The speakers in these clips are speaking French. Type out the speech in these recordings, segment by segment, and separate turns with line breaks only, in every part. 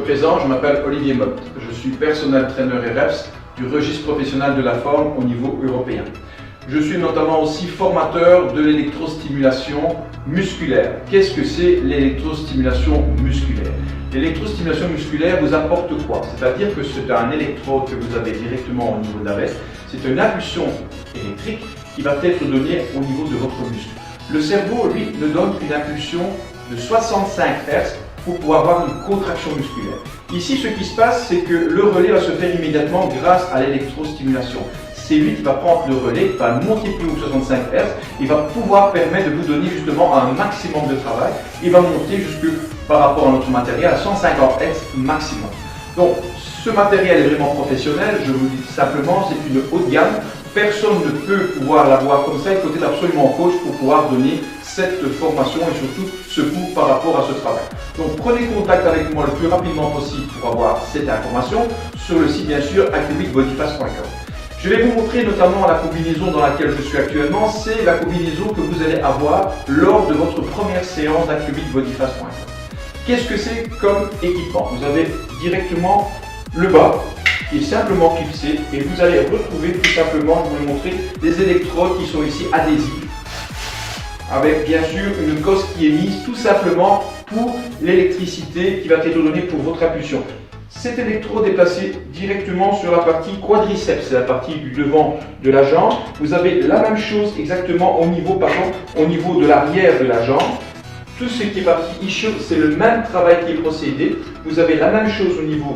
présente, je m'appelle Olivier Motte. Je suis personnel trainer REFS du registre professionnel de la forme au niveau européen. Je suis notamment aussi formateur de l'électrostimulation musculaire. Qu'est-ce que c'est l'électrostimulation musculaire? L'électrostimulation musculaire vous apporte quoi? C'est-à-dire que c'est un électrode que vous avez directement au niveau de la veste. C'est une impulsion électrique qui va être donnée au niveau de votre muscle. Le cerveau, lui, ne donne une impulsion de 65 Hz pour pouvoir avoir une contraction musculaire. Ici, ce qui se passe, c'est que le relais va se faire immédiatement grâce à l'électrostimulation. C'est lui qui va prendre le relais, va monter plus haut que 65 Hz, il va pouvoir permettre de vous donner justement un maximum de travail. Il va monter jusque par rapport à notre matériel à 150 Hz maximum. Donc, ce matériel est vraiment professionnel, je vous le dis simplement, c'est une haute gamme. Personne ne peut pouvoir l'avoir comme ça, il faut être absolument coach pour pouvoir donner cette formation et surtout ce cours par rapport à ce travail. Donc prenez contact avec moi le plus rapidement possible pour avoir cette information sur le site bien sûr acubicbodyfast.com. Je vais vous montrer notamment la combinaison dans laquelle je suis actuellement, c'est la combinaison que vous allez avoir lors de votre première séance d'acubicbodyfast.com. Qu'est-ce que c'est comme équipement? Vous avez directement le bas qui est simplement clipsé et vous allez retrouver tout simplement, je vais vous montrer, des électrodes qui sont ici adhésives avec bien sûr une cosse qui est mise tout simplement pour l'électricité qui va être donnée pour votre impulsion. Cet électrode est placé directement sur la partie quadriceps, c'est la partie du devant de la jambe. Vous avez la même chose exactement au niveau de l'arrière de la jambe. Tout ce qui est parti ici, c'est le même travail qui est procédé. Vous avez la même chose au niveau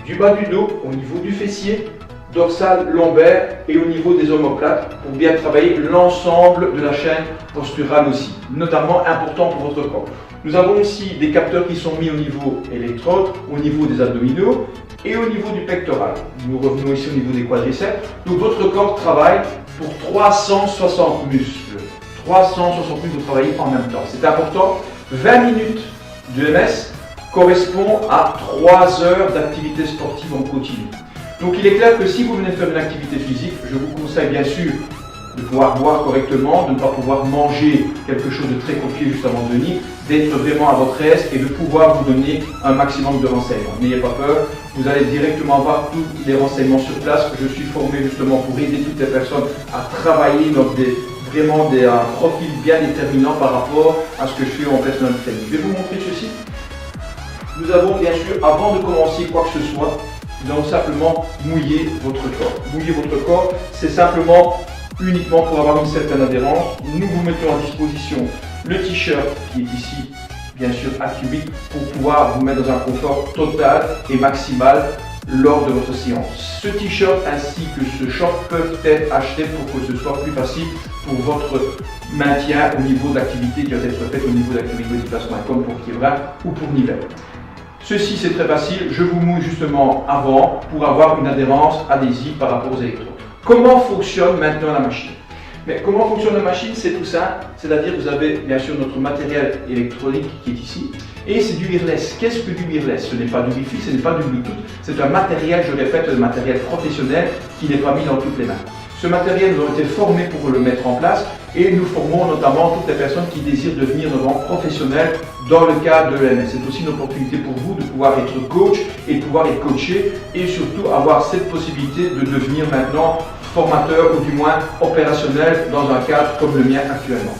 du bas du dos, au niveau du fessier, dorsal, lombaire et au niveau des omoplates pour bien travailler l'ensemble de la chaîne posturale aussi, notamment important pour votre corps. Nous avons aussi des capteurs qui sont mis au niveau électrode, au niveau des abdominaux et au niveau du pectoral. Nous revenons ici au niveau des quadriceps. Donc votre corps travaille pour 360 muscles. 360 muscles, vous travaillez en même temps. C'est important. 20 minutes de MS correspond à 3 heures d'activité sportive en continu. Donc il est clair que si vous venez faire une activité physique, je vous conseille bien sûr de pouvoir boire correctement, de ne pas pouvoir manger quelque chose de très compliqué juste avant de venir, d'être vraiment à votre aise et de pouvoir vous donner un maximum de renseignements. N'ayez pas peur, vous allez directement avoir tous les renseignements sur place. Je suis formé justement pour aider toutes les personnes à travailler dans un profil bien déterminant par rapport à ce que je fais en personal training. Je vais vous montrer ceci. Nous avons bien sûr, avant de commencer quoi que ce soit, nous allons simplement mouiller votre corps. Mouiller votre corps, c'est simplement uniquement pour avoir une certaine adhérence. Nous vous mettons à disposition le t-shirt qui est ici, bien sûr Acubic, pour pouvoir vous mettre dans un confort total et maximal lors de votre séance. Ce t-shirt ainsi que ce short peuvent être achetés pour que ce soit plus facile pour votre maintien au niveau d'activité qui va être faite au niveau d'acubicbodyfast.com pour Kievra ou pour Nivelles. Ceci c'est très facile, je vous mouille justement avant pour avoir une adhérence adhésive par rapport aux électrodes. Comment fonctionne maintenant la machine? Mais comment fonctionne la machine? C'est tout ça, c'est-à-dire vous avez bien sûr notre matériel électronique qui est ici et c'est du wireless. Qu'est-ce que du wireless? Ce n'est pas du Wi-Fi, ce n'est pas du Bluetooth, c'est un matériel, je répète, un matériel professionnel qui n'est pas mis dans toutes les mains. Ce matériel, nous avons été formés pour le mettre en place et nous formons notamment toutes les personnes qui désirent devenir professionnels dans le cadre de l'EMS. C'est aussi une opportunité pour vous de pouvoir être coach et de pouvoir être coaché et surtout avoir cette possibilité de devenir maintenant formateur ou du moins opérationnel dans un cadre comme le mien actuellement.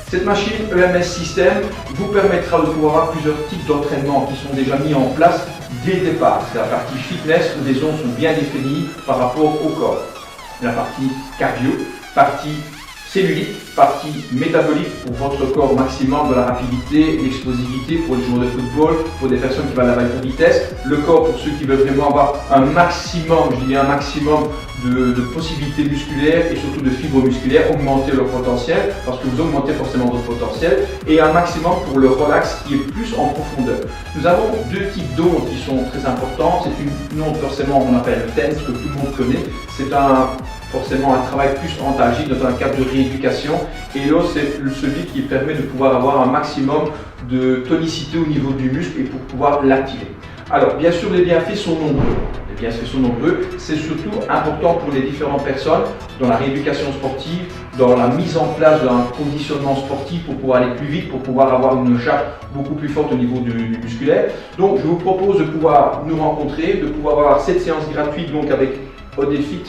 Cette machine EMS System vous permettra de pouvoir avoir plusieurs types d'entraînements qui sont déjà mis en place dès le départ. C'est la partie fitness où les zones sont bien définies par rapport au corps. La partie cardio, partie cellulite, partie métabolique pour votre corps maximum de la rapidité, l'explosivité pour les joueurs de football, pour des personnes qui veulent la vitesse, le corps pour ceux qui veulent vraiment avoir un maximum, je dis bien un maximum de possibilités musculaires et surtout de fibres musculaires, augmenter leur potentiel parce que vous augmentez forcément votre potentiel et un maximum pour le relax qui est plus en profondeur. Nous avons deux types d'ondes qui sont très importants. C'est une onde forcément qu'on appelle TENS que tout le monde connaît. C'est forcément un travail plus antalgique dans un cadre de rééducation et l'autre c'est celui qui permet de pouvoir avoir un maximum de tonicité au niveau du muscle et pour pouvoir l'activer. Alors bien sûr les bienfaits sont nombreux. C'est surtout important pour les différentes personnes dans la rééducation sportive dans la mise en place d'un conditionnement sportif pour pouvoir aller plus vite, pour pouvoir avoir une charge beaucoup plus forte au niveau du musculaire. Donc je vous propose de pouvoir nous rencontrer, de pouvoir avoir cette séance gratuite donc avec Odefit,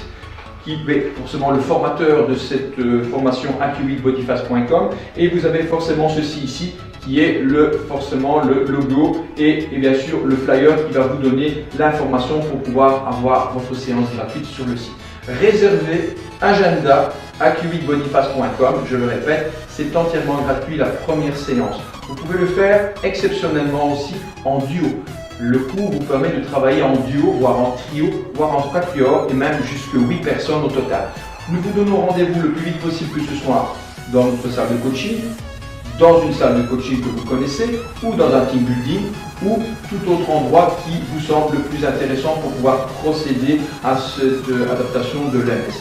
qui est forcément le formateur de cette formation AQ8bodyfast.com, et vous avez forcément ceci ici qui est forcément le logo et bien sûr le flyer qui va vous donner l'information pour pouvoir avoir votre séance gratuite sur le site. Réservez agenda AQ8bodyfast.com, je le répète, c'est entièrement gratuit la première séance. Vous pouvez le faire exceptionnellement aussi en duo. Le cours vous permet de travailler en duo, voire en trio, voire en quatuor et même jusqu'à 8 personnes au total. Nous vous donnons rendez-vous le plus vite possible, que ce soit dans notre salle de coaching, dans une salle de coaching que vous connaissez, ou dans un team building, ou tout autre endroit qui vous semble le plus intéressant pour pouvoir procéder à cette adaptation de l'EMS.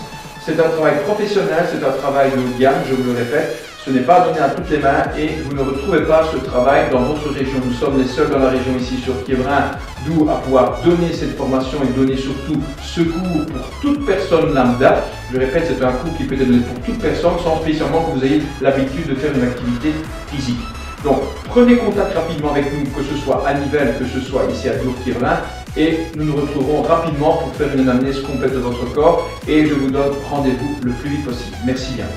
C'est un travail professionnel, c'est un travail de haut de gamme, je vous le répète. Ce n'est pas donné à toutes les mains et vous ne retrouvez pas ce travail dans votre région. Nous sommes les seuls dans la région ici sur Quievrin, d'où à pouvoir donner cette formation et donner surtout ce cours pour toute personne lambda. Je répète, c'est un cours qui peut être donné pour toute personne sans spécialement que vous ayez l'habitude de faire une activité physique. Donc prenez contact rapidement avec nous, que ce soit à Nivelles, que ce soit ici à Quievrin, et nous nous retrouverons rapidement pour faire une anamnèse complète de votre corps et je vous donne rendez-vous le plus vite possible. Merci bien.